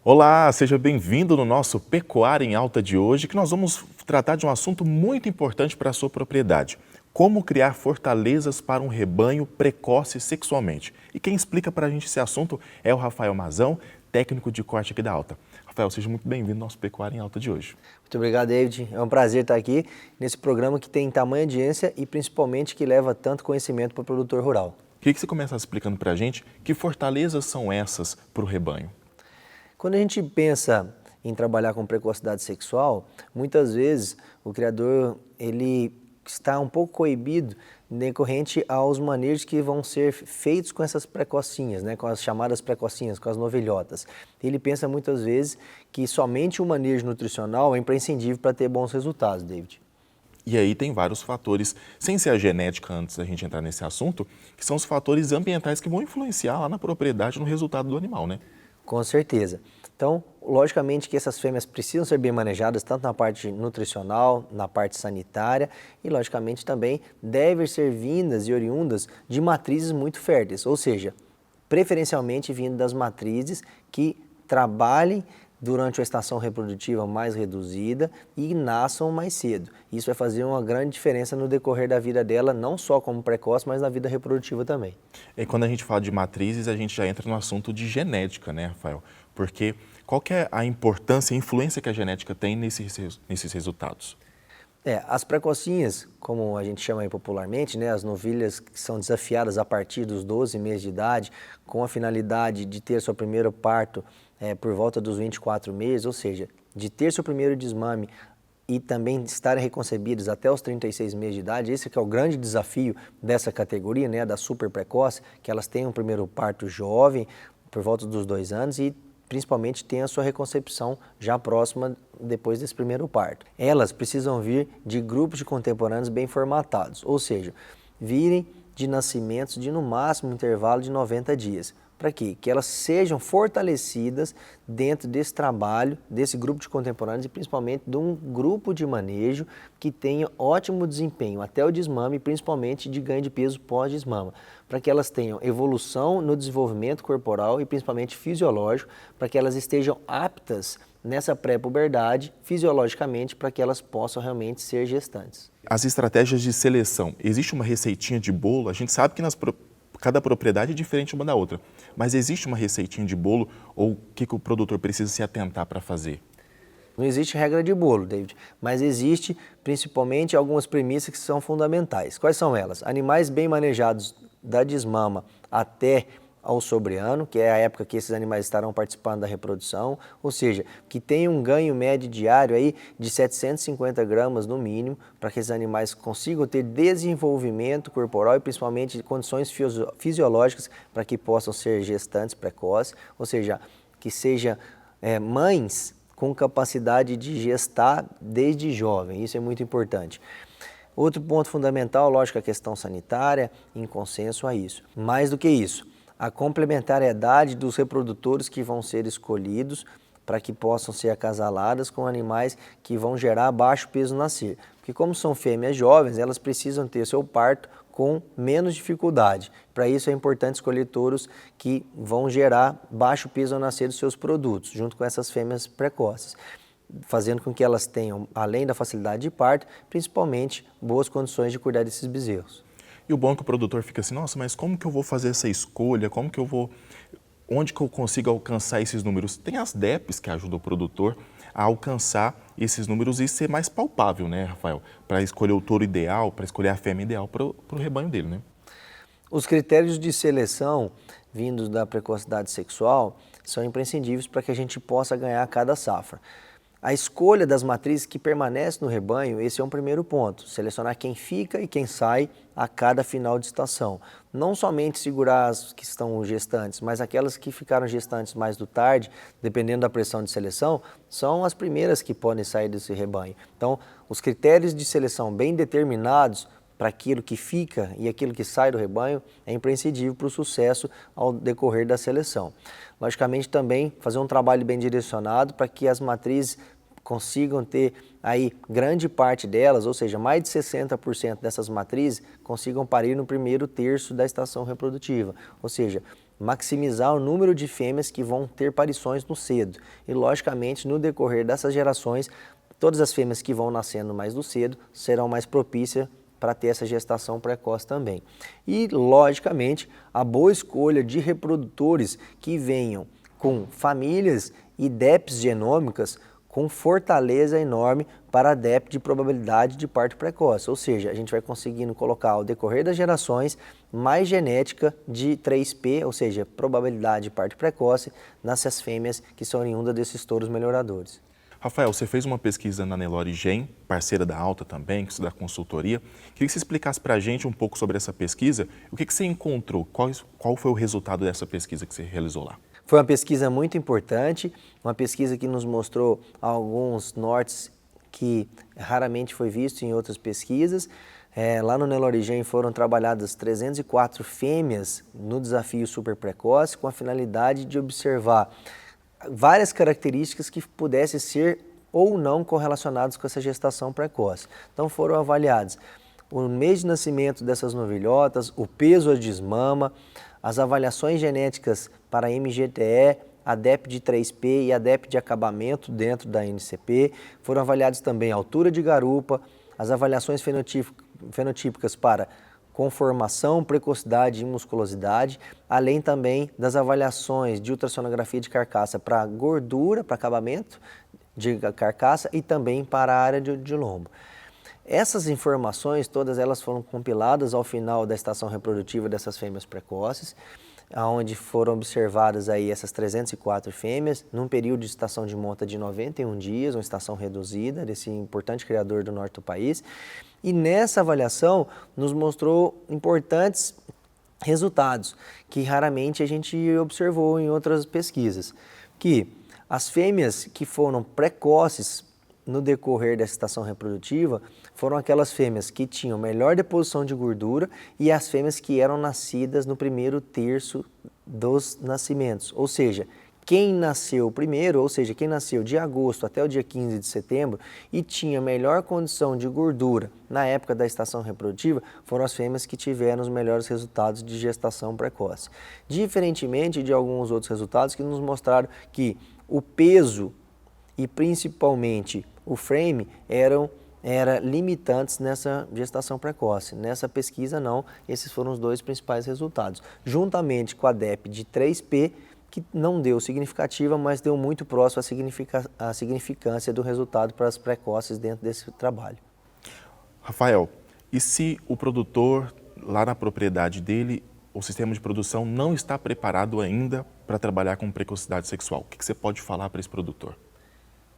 Olá, seja bem-vindo no nosso Pecuária em Alta de hoje, que nós vamos tratar de um assunto muito importante para a sua propriedade. Como criar fortalezas para um rebanho precoce sexualmente. E quem explica para a gente esse assunto é o Rafael Mazão, técnico de corte aqui da Alta. Rafael, seja muito bem-vindo ao nosso Pecuária em Alta de hoje. Muito obrigado, David. É um prazer estar aqui nesse programa que tem tamanha audiência e principalmente que leva tanto conhecimento para o produtor rural. Queria que você começasse explicando para a gente que fortalezas são essas para o rebanho. Quando a gente pensa em trabalhar com precocidade sexual, muitas vezes o criador ele está um pouco coibido decorrente aos manejos que vão ser feitos com essas precocinhas, né, com as chamadas precocinhas, com as novilhotas. Ele pensa muitas vezes que somente o manejo nutricional é imprescindível para ter bons resultados, David. E aí tem vários fatores, sem ser a genética antes da gente entrar nesse assunto, que são os fatores ambientais que vão influenciar lá na propriedade, no resultado do animal, né? Com certeza. Então, logicamente que essas fêmeas precisam ser bem manejadas, tanto na parte nutricional, na parte sanitária e, logicamente, também devem ser vindas e oriundas de matrizes muito férteis, ou seja, preferencialmente vindo das matrizes que trabalhem durante a estação reprodutiva mais reduzida e nasçam mais cedo. Isso vai fazer uma grande diferença no decorrer da vida dela, não só como precoce, mas na vida reprodutiva também. E quando a gente fala de matrizes, a gente já entra no assunto de genética, né, Rafael? Porque qual que é a importância e a influência que a genética tem nesses resultados? As precocinhas, como a gente chama aí popularmente, né, as novilhas que são desafiadas a partir dos 12 meses de idade, com a finalidade de ter seu primeiro parto por volta dos 24 meses, ou seja, de ter seu primeiro desmame e também estarem reconcebidas até os 36 meses de idade, esse que é o grande desafio dessa categoria, né, da super precoce, que elas tenham um primeiro parto jovem, por volta dos 2 anos e principalmente tem a sua reconcepção já próxima depois desse primeiro parto. Elas precisam vir de grupos de contemporâneos bem formatados, ou seja, virem de nascimentos de no máximo um intervalo de 90 dias. Para quê? Que elas sejam fortalecidas dentro desse trabalho, desse grupo de contemporâneos e principalmente de um grupo de manejo que tenha ótimo desempenho até o desmame, principalmente de ganho de peso pós-desmama, para que elas tenham evolução no desenvolvimento corporal e principalmente fisiológico, para que elas estejam aptas nessa pré-puberdade fisiologicamente para que elas possam realmente ser gestantes. As estratégias de seleção, existe uma receitinha de bolo? A gente sabe que cada propriedade é diferente uma da outra, mas existe uma receitinha de bolo ou o que o produtor precisa se atentar para fazer? Não existe regra de bolo, David, mas existe principalmente algumas premissas que são fundamentais. Quais são elas? Animais bem manejados da desmama até ao sobreano, que é a época que esses animais estarão participando da reprodução, ou seja, que tem um ganho médio diário aí de 750 gramas no mínimo, para que esses animais consigam ter desenvolvimento corporal e principalmente condições fisiológicas para que possam ser gestantes precoces, ou seja, que sejam mães com capacidade de gestar desde jovem, isso é muito importante. Outro ponto fundamental, lógico, a questão sanitária, em consenso a isso. Mais do que isso, a complementariedade dos reprodutores que vão ser escolhidos para que possam ser acasaladas com animais que vão gerar baixo peso nascer. Porque como são fêmeas jovens, elas precisam ter seu parto com menos dificuldade. Para isso é importante escolher touros que vão gerar baixo peso ao nascer dos seus produtos, junto com essas fêmeas precoces, fazendo com que elas tenham, além da facilidade de parto, principalmente boas condições de cuidar desses bezerros. E o bom é que o produtor fica assim, nossa, mas como que eu vou fazer essa escolha? Onde que eu consigo alcançar esses números? Tem as DEPs que ajudam o produtor a alcançar esses números e ser mais palpável, né, Rafael? Para escolher o touro ideal, para escolher a fêmea ideal para o rebanho dele, né? Os critérios de seleção vindos da precocidade sexual são imprescindíveis para que a gente possa ganhar cada safra. A escolha das matrizes que permanecem no rebanho, esse é um primeiro ponto, selecionar quem fica e quem sai a cada final de estação. Não somente segurar as que estão gestantes, mas aquelas que ficaram gestantes mais do tarde, dependendo da pressão de seleção, são as primeiras que podem sair desse rebanho. Então, os critérios de seleção bem determinados para aquilo que fica e aquilo que sai do rebanho é imprescindível para o sucesso ao decorrer da seleção. Logicamente também fazer um trabalho bem direcionado para que as matrizes consigam ter aí grande parte delas, ou seja, mais de 60% dessas matrizes consigam parir no primeiro terço da estação reprodutiva, ou seja, maximizar o número de fêmeas que vão ter parições no cedo. E, logicamente, no decorrer dessas gerações, todas as fêmeas que vão nascendo mais do cedo serão mais propícias para ter essa gestação precoce também. E, logicamente, a boa escolha de reprodutores que venham com famílias e DEPs genômicas com fortaleza enorme para a DEP de probabilidade de parto precoce, ou seja, a gente vai conseguindo colocar ao decorrer das gerações mais genética de 3P, ou seja, probabilidade de parto precoce nessas fêmeas que são oriundas desses touros melhoradores. Rafael, você fez uma pesquisa na Nelore Gen, parceira da Alta também, que você dá consultoria. Queria que você explicasse para a gente um pouco sobre essa pesquisa. O que você encontrou? Qual foi o resultado dessa pesquisa que você realizou lá? Foi uma pesquisa muito importante, uma pesquisa que nos mostrou alguns nortes que raramente foi visto em outras pesquisas. Lá no Nelore Gen foram trabalhadas 304 fêmeas no desafio super precoce, com a finalidade de observar várias características que pudessem ser ou não correlacionadas com essa gestação precoce. Então foram avaliados o mês de nascimento dessas novilhotas, o peso a desmama, as avaliações genéticas para MGTE, a DEP de 3P e a DEP de acabamento dentro da NCP. Foram avaliados também a altura de garupa, as avaliações fenotípicas para conformação, precocidade e musculosidade, além também das avaliações de ultrassonografia de carcaça para gordura, para acabamento de carcaça e também para a área de lombo. Essas informações, todas elas foram compiladas ao final da estação reprodutiva dessas fêmeas precoces, onde foram observadas aí essas 304 fêmeas, num período de estação de monta de 91 dias, uma estação reduzida desse importante criador do norte do país. E nessa avaliação nos mostrou importantes resultados que raramente a gente observou em outras pesquisas, que as fêmeas que foram precoces no decorrer dessa estação reprodutiva foram aquelas fêmeas que tinham melhor deposição de gordura e as fêmeas que eram nascidas no primeiro terço dos nascimentos. Ou seja, quem nasceu primeiro, ou seja, quem nasceu de agosto até o dia 15 de setembro e tinha melhor condição de gordura na época da estação reprodutiva, foram as fêmeas que tiveram os melhores resultados de gestação precoce. Diferentemente de alguns outros resultados que nos mostraram que o peso e principalmente o frame eram limitantes nessa gestação precoce. Nessa pesquisa não, esses foram os dois principais resultados. Juntamente com a DEP de 3P, que não deu significativa, mas deu muito próximo à significância do resultado para as precoces dentro desse trabalho. Rafael, e se o produtor, lá na propriedade dele, o sistema de produção não está preparado ainda para trabalhar com precocidade sexual? O que você pode falar para esse produtor?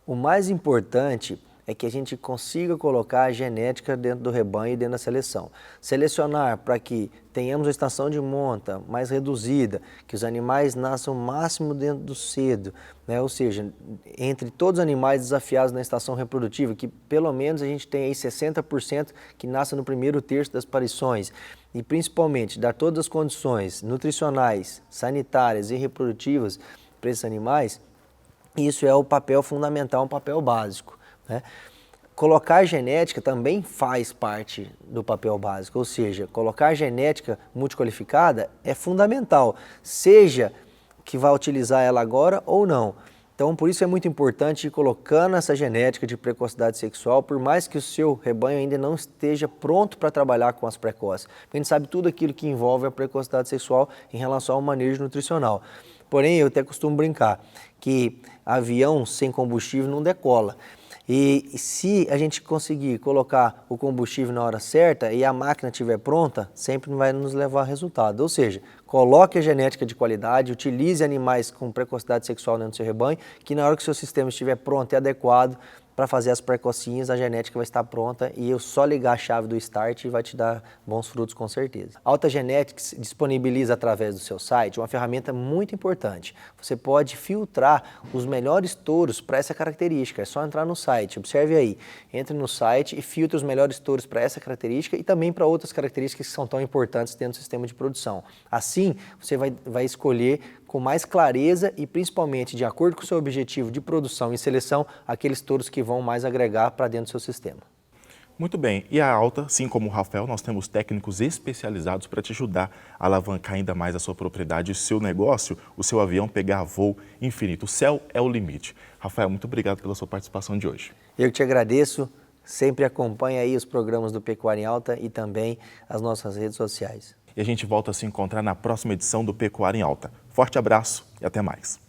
O mais importante é que a gente consiga colocar a genética dentro do rebanho e dentro da seleção. Selecionar para que tenhamos uma estação de monta mais reduzida, que os animais nasçam o máximo dentro do cedo, né? Ou seja, entre todos os animais desafiados na estação reprodutiva, que pelo menos a gente tem aí 60% que nascem no primeiro terço das parições, e principalmente dar todas as condições nutricionais, sanitárias e reprodutivas para esses animais. Isso é o papel fundamental, um papel básico, né? Colocar genética também faz parte do papel básico, ou seja, colocar genética multiqualificada é fundamental, seja que vá utilizar ela agora ou não. Então, por isso é muito importante ir colocando essa genética de precocidade sexual, por mais que o seu rebanho ainda não esteja pronto para trabalhar com as precoces. Porque a gente sabe tudo aquilo que envolve a precocidade sexual em relação ao manejo nutricional. Porém, eu até costumo brincar que avião sem combustível não decola. E se a gente conseguir colocar o combustível na hora certa e a máquina estiver pronta, sempre vai nos levar a resultado. Ou seja, coloque a genética de qualidade, utilize animais com precocidade sexual dentro do seu rebanho, que na hora que o seu sistema estiver pronto e adequado para fazer as precocinhas, a genética vai estar pronta e eu só ligar a chave do start e vai te dar bons frutos com certeza. A Alta Genetics disponibiliza através do seu site uma ferramenta muito importante. Você pode filtrar os melhores touros para essa característica, é só entrar no site, observe aí, entre no site e filtre os melhores touros para essa característica e também para outras características que são tão importantes dentro do sistema de produção. Assim, você vai escolher com mais clareza e principalmente de acordo com o seu objetivo de produção e seleção, aqueles touros que vão mais agregar para dentro do seu sistema. Muito bem. E a Alta, assim como o Rafael, nós temos técnicos especializados para te ajudar a alavancar ainda mais a sua propriedade, o seu negócio, o seu avião pegar voo infinito. O céu é o limite. Rafael, muito obrigado pela sua participação de hoje. Eu que te agradeço. Sempre acompanhe aí os programas do Pecuária em Alta e também as nossas redes sociais. E a gente volta a se encontrar na próxima edição do Pecuária em Alta. Forte abraço e até mais.